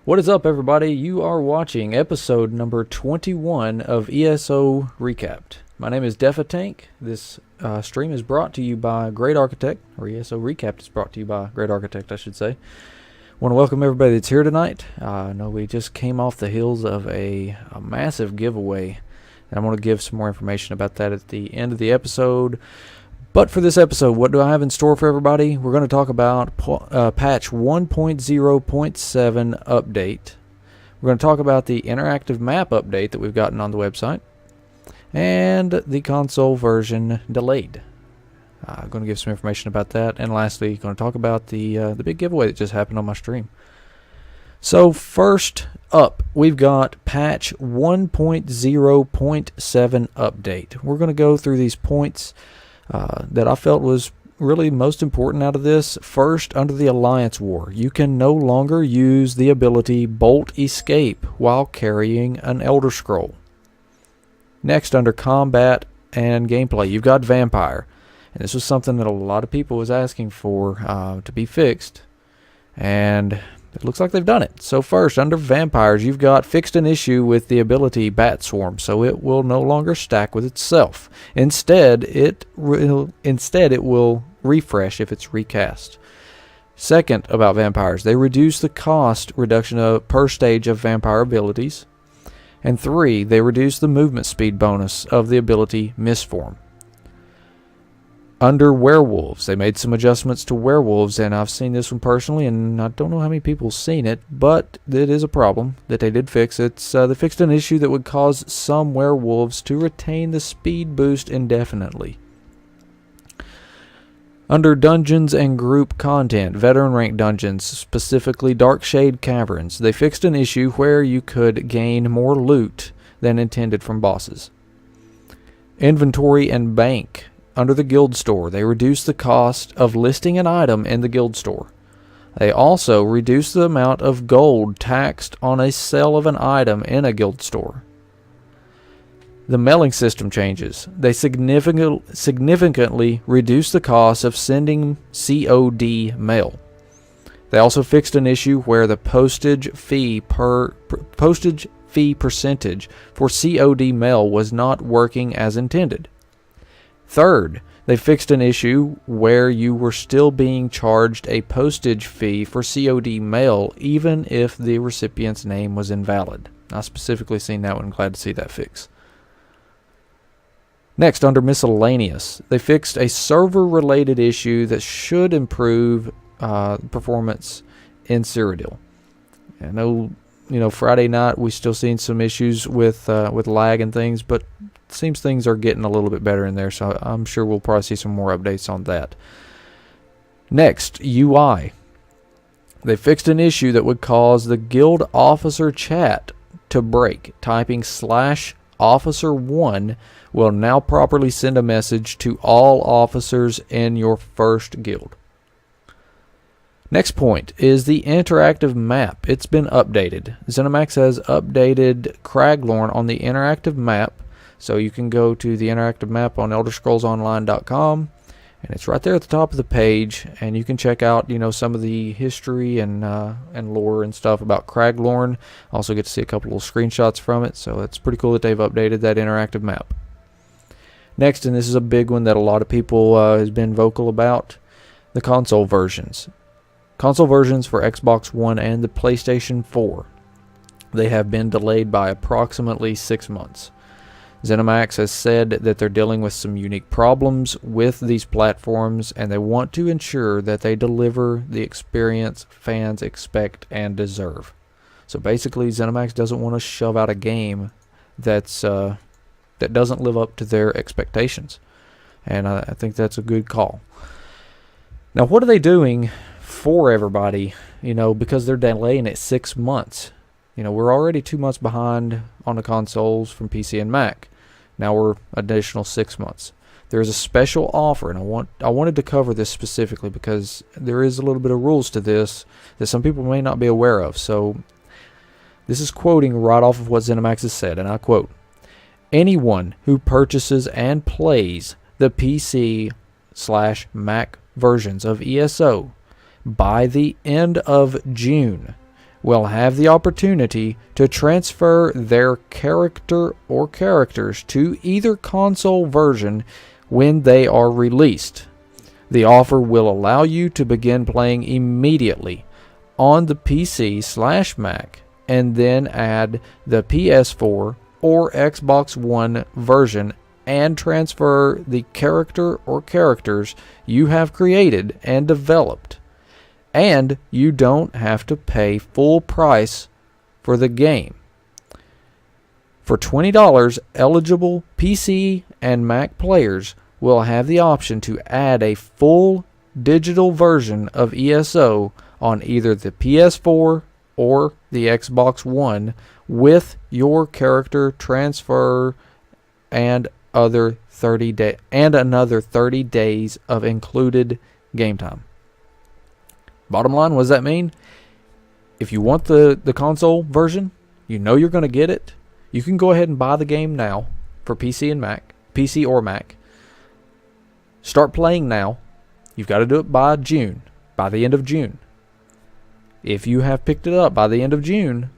What is up, everybody? You are watching episode number 21 of ESO Recapped. My name is Defatank. This stream is brought to you by Great Architect, or ESO Recapped is brought to you by Great Architect, I should say. I want to welcome everybody that's here tonight. I know we just came off the heels of a massive giveaway, and I'm going to give some more information about that at the end of the episode. But for this episode, what do I have in store for everybody? We're going to talk about patch 1.0.7 update. We're going to talk about the interactive map update that we've gotten on the website. And the console version delayed. I'm going to give some information about that. And lastly, going to talk about the big giveaway that just happened on my stream. So first up, we've got patch 1.0.7 update. We're going to go through these points that I felt was really most important out of this. First, under the Alliance War, you can no longer use the ability Bolt Escape while carrying an Elder Scroll. Next, under Combat and Gameplay, you've got Vampire. And this was something that a lot of people was asking for to be fixed. And it looks like they've done it. So first, under Vampires, you've got fixed an issue with the ability Bat Swarm, so it will no longer stack with itself. Instead, it will refresh if it's recast. Second, about Vampires, they reduce the cost reduction per stage of Vampire abilities. And 3, they reduce the movement speed bonus of the ability Misform. Under Werewolves, they made some adjustments to Werewolves, and I've seen this one personally, and I don't know how many people have seen it, but it is a problem that they did fix. They fixed an issue that would cause some Werewolves to retain the speed boost indefinitely. Under Dungeons and Group Content, Veteran Rank Dungeons, specifically Darkshade Caverns, they fixed an issue where you could gain more loot than intended from bosses. Inventory and Bank. Under the Guild Store, they reduced the cost of listing an item in the Guild Store. They also reduced the amount of gold taxed on a sale of an item in a Guild Store. The mailing system changes. They significantly reduced the cost of sending COD mail. They also fixed an issue where the postage fee percentage for COD mail was not working as intended. Third, they fixed an issue where you were still being charged a postage fee for COD mail even if the recipient's name was invalid. I've specifically seen that one. Glad to see that fix. Next, under Miscellaneous, they fixed a server-related issue that should improve performance in Cyrodiil. I know, Friday night we still seen some issues with lag and things, but seems things are getting a little bit better in there, so I'm sure we'll probably see some more updates on that. Next, UI. They fixed an issue that would cause the guild officer chat to break. Typing /officer1 will now properly send a message to all officers in your first guild. Next point is the interactive map. It's been updated. ZeniMax has updated Craglorn on the interactive map. So you can go to the interactive map on ElderScrollsOnline.com, and it's right there at the top of the page, and you can check out, some of the history and lore and stuff about Craglorn. Also get to see a couple of screenshots from it, so it's pretty cool that they've updated that interactive map. Next, and this is a big one that a lot of people has been vocal about, the console versions. Console versions for Xbox One and the PlayStation 4. They have been delayed by approximately 6 months. ZeniMax has said that they're dealing with some unique problems with these platforms, and they want to ensure that they deliver the experience fans expect and deserve. So basically, ZeniMax doesn't want to shove out a game that doesn't live up to their expectations, and I think that's a good call. Now, what are they doing for everybody? Because they're delaying it 6 months. We're already 2 months behind on the consoles from PC and Mac. Now we're additional 6 months. There is a special offer, and I wanted to cover this specifically because there is a little bit of rules to this that some people may not be aware of. So this is quoting right off of what ZeniMax has said, and I quote, "Anyone who purchases and plays the PC/Mac versions of ESO by the end of June will have the opportunity to transfer their character or characters to either console version when they are released. The offer will allow you to begin playing immediately on the PC/Mac and then add the PS4 or Xbox One version and transfer the character or characters you have created and developed. And you don't have to pay full price for the game. For $20, eligible PC and Mac players will have the option to add a full digital version of ESO on either the PS4 or the Xbox One with your character transfer and another 30 days of included game time. Bottom line, what does that mean? If you want the console version, you know you're going to get it. You can go ahead and buy the game now for PC or Mac. Start playing now. You've got to do it by the end of June. If you have picked it up by the end of June,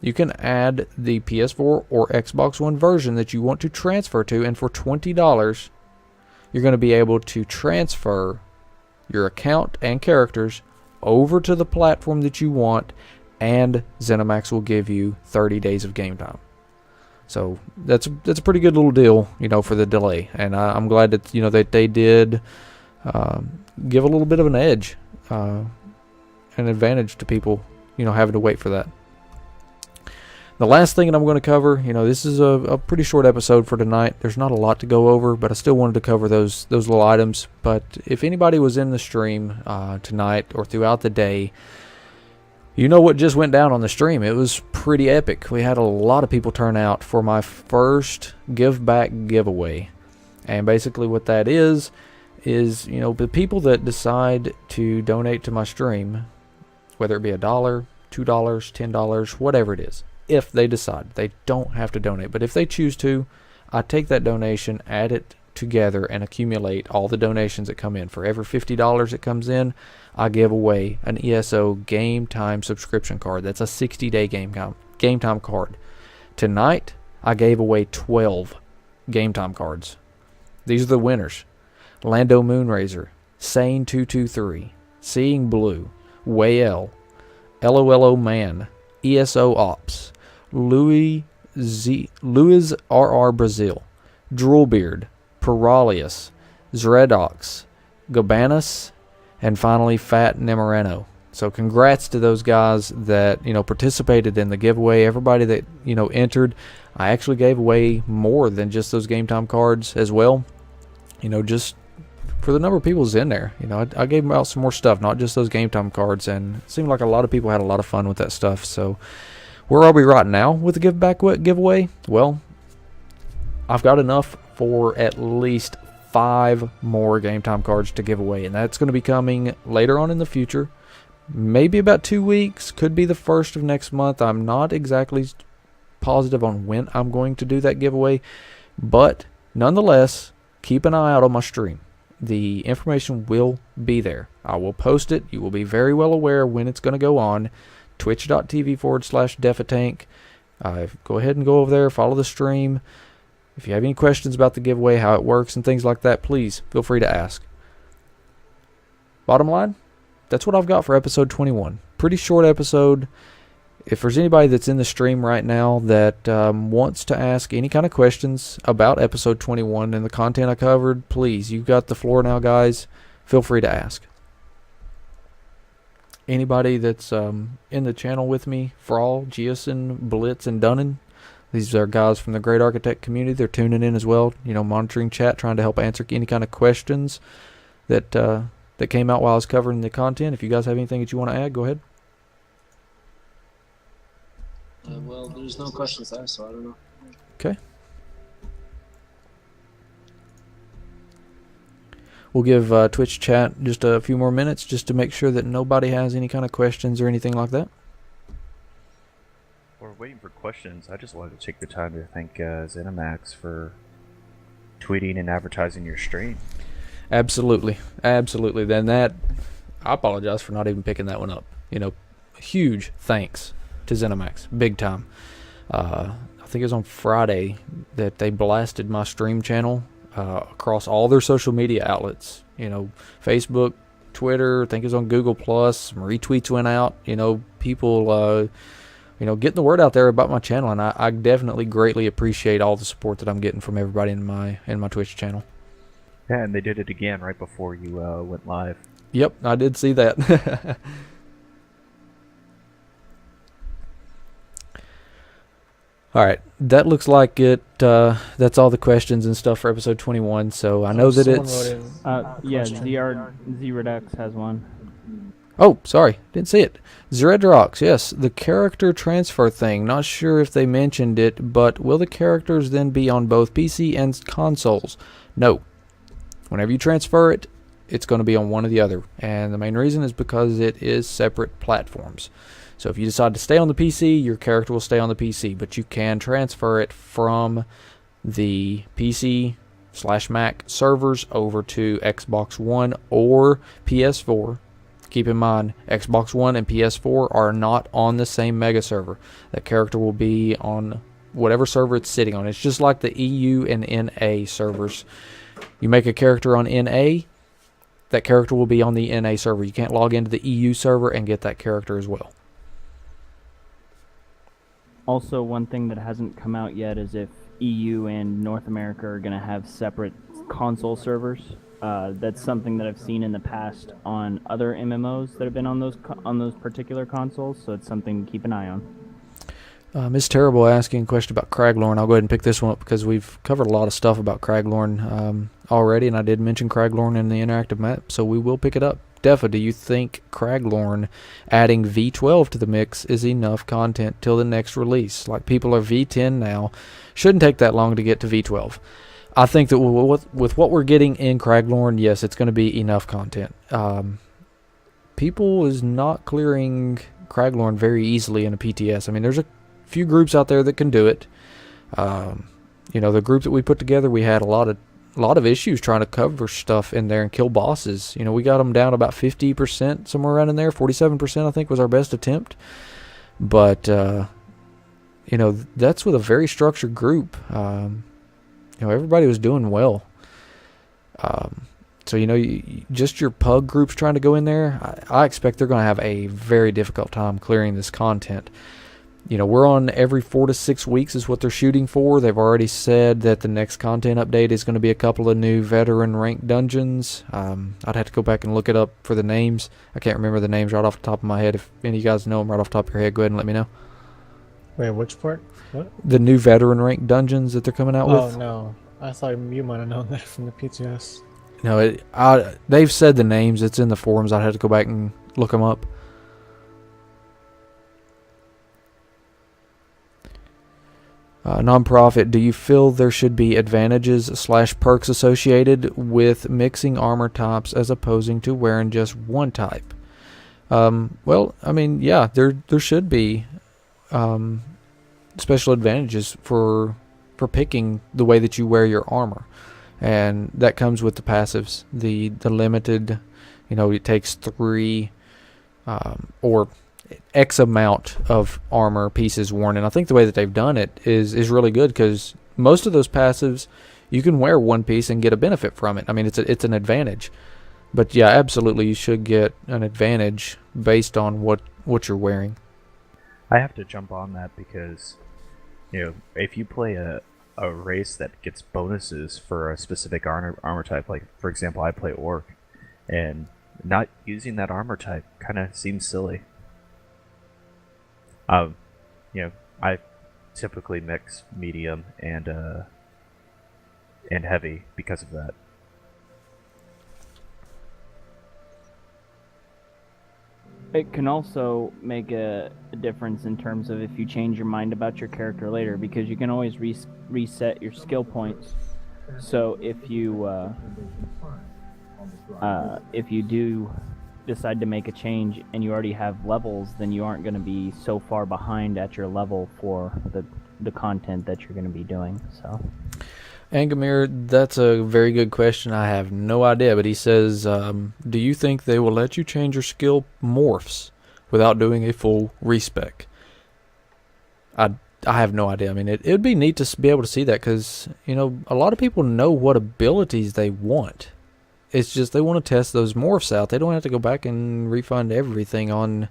you can add the PS4 or Xbox One version that you want to transfer to, and for $20, you're going to be able to transfer your account and characters over to the platform that you want, and ZeniMax will give you 30 days of game time. So that's a pretty good little deal, for the delay, and I'm glad that that they did give a little bit of an edge, an advantage to people, having to wait for that. The last thing that I'm going to cover, this is a pretty short episode for tonight. There's not a lot to go over, but I still wanted to cover those little items. But if anybody was in the stream tonight or throughout the day, you know what just went down on the stream. It was pretty epic. We had a lot of people turn out for my first Giveback Giveaway. And basically what that is the people that decide to donate to my stream, whether it be $1, $2, $10, whatever it is. If they decide, they don't have to donate, but if they choose to, I take that donation, add it together, and accumulate all the donations that come in. For every $50 that comes in, I give away an ESO game time subscription card. That's a 60-day game time card. Tonight, I gave away 12 game time cards. These are the winners: Lando Moonrazer, Sane223, Seeing Blue, Wayel, LOLO Man, ESO Ops, Louis RR Brazil, Droolbeard, Peralius, Zredox, Gabanus, and finally Fat Nemorano. So congrats to those guys that participated in the giveaway. Everybody that entered, I actually gave away more than just those game time cards as well. Just for the number of people who's in there, I gave them out some more stuff, not just those game time cards, and it seemed like a lot of people had a lot of fun with that stuff. So where are we right now with the Giveback giveaway? Well, I've got enough for at least 5 more game time cards to give away, and that's going to be coming later on in the future. Maybe about 2 weeks, could be the 1st of next month. I'm not exactly positive on when I'm going to do that giveaway, but nonetheless, keep an eye out on my stream. The information will be there. I will post it. You will be very well aware when it's going to go on. Twitch.tv/Defatank. Go ahead and go over there, follow the stream. If you have any questions about the giveaway, how it works, and things like that, please feel free to ask. Bottom line, that's what I've got for episode 21. Pretty short episode. If there's anybody that's in the stream right now that wants to ask any kind of questions about episode 21 and the content I covered, please, you've got the floor now, guys. Feel free to ask. Anybody that's in the channel with me, Frawl, Giason, Blitz, and Dunnan, these are guys from the Great Architect community. They're tuning in as well, monitoring chat, trying to help answer any kind of questions that came out while I was covering the content. If you guys have anything that you want to add, go ahead. Well, there's no questions there, so I don't know. Okay. We'll give Twitch chat just a few more minutes just to make sure that nobody has any kind of questions or anything like that. While we're waiting for questions, I just wanted to take the time to thank ZeniMax for tweeting and advertising your stream. Absolutely. Then I apologize for not even picking that one up. huge thanks to ZeniMax, big time. I think it was on Friday that they blasted my stream channel across all their social media outlets. Facebook, Twitter. I think it was on Google Plus. Some retweets went out. People, getting the word out there about my channel, and I definitely greatly appreciate all the support that I'm getting from everybody in my Twitch channel. Yeah, and they did it again right before you went live. Yep, I did see that. All right, that looks like it. That's all the questions and stuff for episode 21. So I know that it's. Zredux has one. Oh, sorry, didn't see it. Zredrox, yes, the character transfer thing. Not sure if they mentioned it, but will the characters then be on both PC and consoles? No. Whenever you transfer it, it's going to be on one or the other, and the main reason is because it is separate platforms. So if you decide to stay on the PC, your character will stay on the PC, but you can transfer it from the PC/Mac servers over to Xbox One or PS4. Keep in mind, Xbox One and PS4 are not on the same mega server. That character will be on whatever server it's sitting on. It's just like the EU and NA servers. You make a character on NA, that character will be on the NA server. You can't log into the EU server and get that character as well. Also, one thing that hasn't come out yet is if EU and North America are going to have separate console servers. That's something that I've seen in the past on other MMOs that have been on those particular consoles, so it's something to keep an eye on. Miss Terrible asking a question about Craglorn. I'll go ahead and pick this one up because we've covered a lot of stuff about Craglorn already, and I did mention Craglorn in the interactive map, so we will pick it up. Defa, do you think Craglorn adding V12 to the mix is enough content till the next release? Like, people are V10 now. Shouldn't take that long to get to V12. I think that with what we're getting in Craglorn, yes, it's going to be enough content. People is not clearing Craglorn very easily in a PTS. I mean, there's a few groups out there that can do it. The group that we put together, we had a lot of issues trying to cover stuff in there and kill bosses. We got them down about 50%, somewhere around in there. 47%, I think, was our best attempt. But that's with a very structured group. Everybody was doing well. So just your pug groups trying to go in there, I expect they're going to have a very difficult time clearing this content. We're on every 4 to 6 weeks is what they're shooting for. They've already said that the next content update is going to be a couple of new veteran ranked dungeons. I'd have to go back and look it up for the names. I can't remember the names right off the top of my head. If any of you guys know them right off the top of your head, go ahead and let me know. Wait, which part? What? The new veteran ranked dungeons that they're coming out with. Oh, no. I thought you might have known that from the PTS. No, they've said the names. It's in the forums. I'd have to go back and look them up. Nonprofit, do you feel there should be advantages/perks associated with mixing armor types as opposing to wearing just one type? Well, I mean, yeah, there should be special advantages for picking the way that you wear your armor, and that comes with the passives. The limited, it takes 3 or X amount of armor pieces worn, and I think the way that they've done it is really good, because most of those passives you can wear one piece and get a benefit from it. I mean, it's an advantage. But yeah, absolutely, you should get an advantage based on what you're wearing. I have to jump on that because, if you play a race that gets bonuses for a specific armor type, like, for example, I play Orc, and not using that armor type kind of seems silly. I typically mix medium and heavy because of that. It can also make a difference in terms of if you change your mind about your character later, because you can always reset your skill points. So if you do decide to make a change and you already have levels, then you aren't going to be so far behind at your level for the content that you're going to be doing. So, Angamir, that's a very good question. I have no idea, but he says, do you think they will let you change your skill morphs without doing a full respec. I have no idea. I mean, it would be neat to be able to see that because, you know, a lot of people know what abilities they want. It's just they want to test those morphs out. They don't have to go back and refund everything on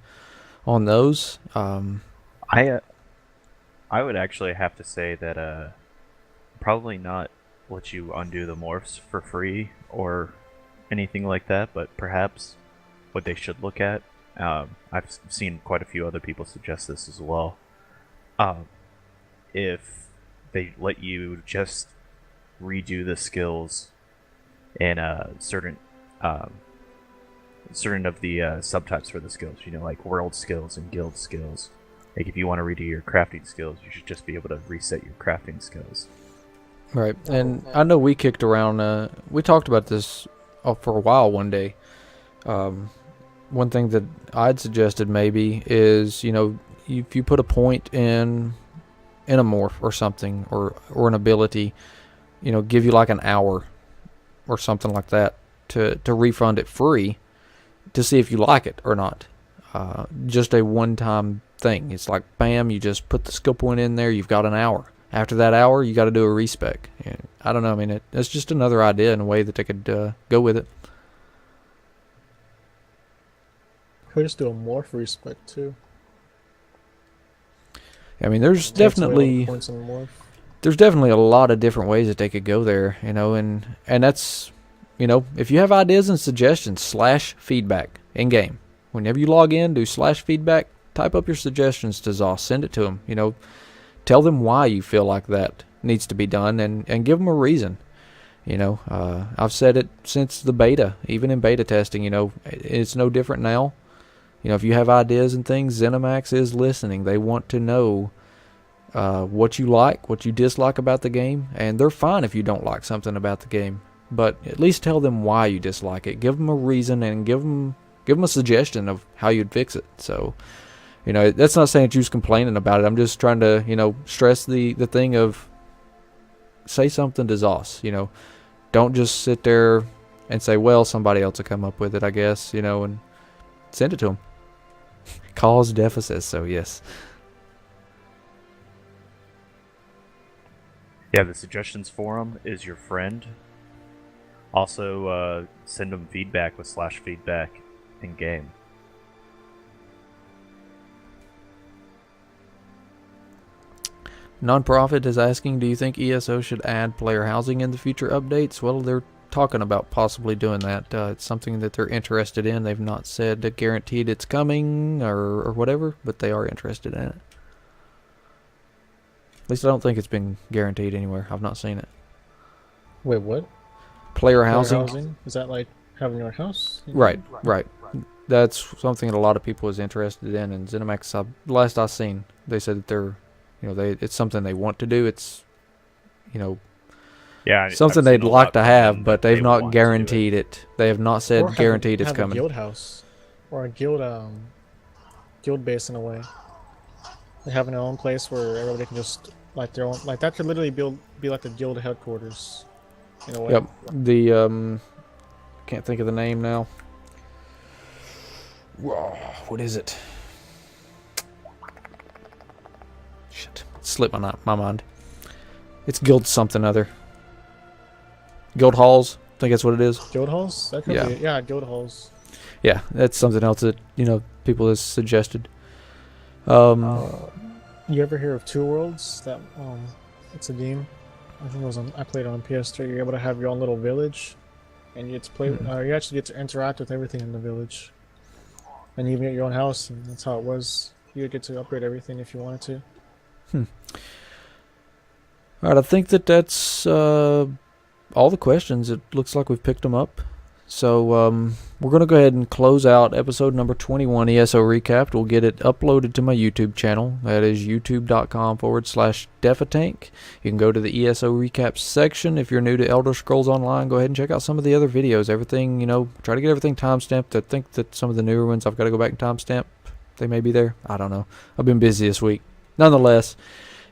those. I would actually have to say that probably not let you undo the morphs for free or anything like that, but perhaps what they should look at. I've seen quite a few other people suggest this as well. If they let you just redo the skills in certain of the subtypes for the skills, you know, like world skills and guild skills. Like if you want to redo your crafting skills, you should just be able to reset your crafting skills. Right, and I know we kicked around, we talked about this for a while one day. One thing that I'd suggested maybe is, you know, if you put a point in a morph or something, or an ability, you know, give you like an hour or something like that to refund it free to see if you like it or not. Just a one-time thing. It's like, bam, you just put the skill point in there, you've got an hour. After that hour, you got to do a respec. And I don't know, I mean, it's just another idea and a way that they could go with it. Could just do a morph respec too. I mean, there's Takes away all the definitely points on the morph. there's definitely a lot of different ways that they could go there, you know, and that's, you know, if you have ideas and suggestions, /feedback in game. Whenever you log in, do /feedback, type up your suggestions to Zoss, send it to them, you know, tell them why you feel like that needs to be done, and give them a reason. You know, I've said it since the beta, even in beta testing, you know, it's no different now. You know, if you have ideas and things, ZeniMax is listening. They want to know what you like, what you dislike about the game, and they're fine if you don't like something about the game. But at least tell them why you dislike it. Give them a reason, and give them a suggestion of how you'd fix it. So, you know, that's not saying that you're complaining about it. I'm just trying to, you know, stress the thing of say something to Zoss. You know, don't just sit there and say, well, somebody else will come up with it, I guess, you know, and send it to them. Cause deficit, so yes. Yeah, the suggestions forum is your friend. Also, send them feedback with /feedback in game. Nonprofit is asking, do you think ESO should add player housing in the future updates? Well, they're talking about possibly doing that. It's something that they're interested in. They've not said guaranteed it's coming or whatever, but they are interested in it. At least I don't think it's been guaranteed anywhere. I've not seen it. Wait, what? Player housing? Is that like having your house? Right. That's something that a lot of people is interested in, and ZeniMax, last I seen, they said that they're, you know, it's something they want to do. It's, you know, yeah, something they'd like to have, but they've not guaranteed it. They have not said guaranteed it's coming. A guild house or a guild base in a way. They have their own place where everybody can just like their own, like that could literally be like the guild headquarters in a way. Yep. The can't think of the name now. Whoa, what is it? Shit, slipped my mind. It's guild something other. Guild halls, I think that's what it is. Guild halls? That could be, yeah, guild halls. Yeah, that's something else that, you know, people have suggested. You ever hear of Two Worlds? That it's a game. I think it was I played it on PS3. You're able to have your own little village, and you get to play. You actually get to interact with everything in the village, and you even get your own house. And that's how it was. You get to upgrade everything if you wanted to. All right, I think that's all the questions. It looks like we've picked them up. So we're going to go ahead and close out episode number 21 ESO Recapped. We'll get it uploaded to my YouTube channel. That is youtube.com/Defatank. You can go to the ESO Recap section. If you're new to Elder Scrolls Online, go ahead and check out some of the other videos. Everything, you know, try to get everything timestamped. I think that some of the newer ones I've got to go back and timestamp. They may be there. I don't know. I've been busy this week. Nonetheless,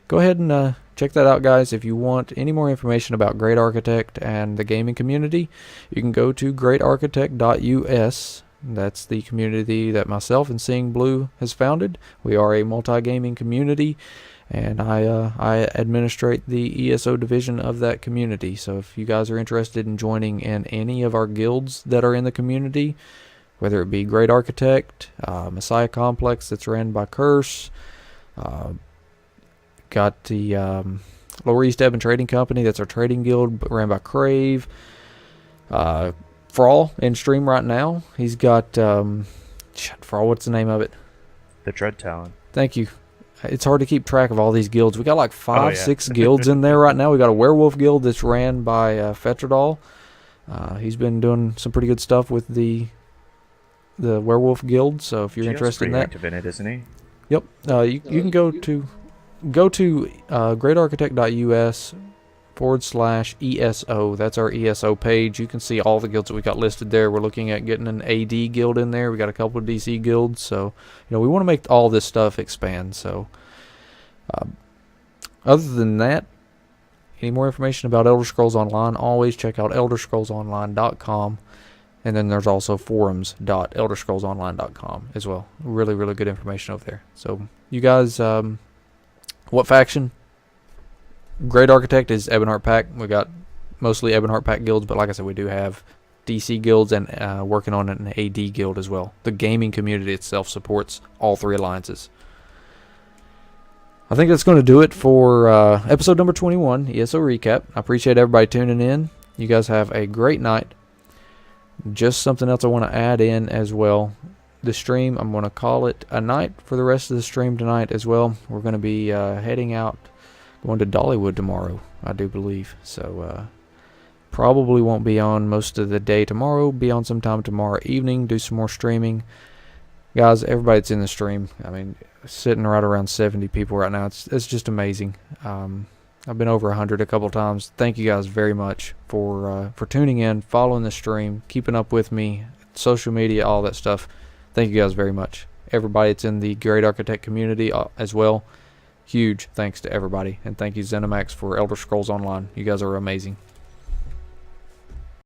go ahead and check that out, guys. If you want any more information about Great Architect and the gaming community, you can go to greatarchitect.us. That's the community that myself and Seeing Blue has founded. We are a multi-gaming community, and I administrate the ESO division of that community. So if you guys are interested in joining in any of our guilds that are in the community, whether it be Great Architect, Messiah Complex that's ran by Curse, got the Lower East Ebon Trading Company, that's our trading guild, ran by Crave. Frawl in stream right now. He's got Frawl, what's the name of it? The Dread Talon. Thank you. It's hard to keep track of all these guilds. We got like 5, yeah. 6 guilds in there right now. We got a werewolf guild that's ran by Fetradal. He's been doing some pretty good stuff with the werewolf guild. So if you're interested in that, active in it, isn't he? yep. You can go to greatarchitect.us/ESO. That's our ESO page. You can see all the guilds that we got listed there. We're looking at getting an AD guild in there. We got a couple of DC guilds. So, we want to make all this stuff expand. So, other than that, any more information about Elder Scrolls Online, always check out elderscrollsonline.com. And then there's also forums.elderscrollsonline.com as well. Really, really good information over there. So, you guys, what faction? Great Architect is Ebonheart Pack. We got mostly Ebonheart Pack guilds, but like I said, we do have DC guilds and working on an AD guild as well. The gaming community itself supports all 3 alliances. I think that's going to do it for episode number 21, ESO Recap. I appreciate everybody tuning in. You guys have a great night. Just something else I want to add in as well. The stream, I'm going to call it a night for the rest of the stream tonight as well. We're going to be heading out, going to Dollywood tomorrow, I do believe. So, probably won't be on most of the day tomorrow. Be on sometime tomorrow evening, do some more streaming. Guys, everybody that's in the stream, I mean, sitting right around 70 people right now. It's just amazing. I've been over 100 a couple times. Thank you guys very much for tuning in, following the stream, keeping up with me, social media, all that stuff. Thank you guys very much. Everybody that's in the Great Architect community as well. Huge thanks to everybody. And thank you, ZeniMax, for Elder Scrolls Online. You guys are amazing.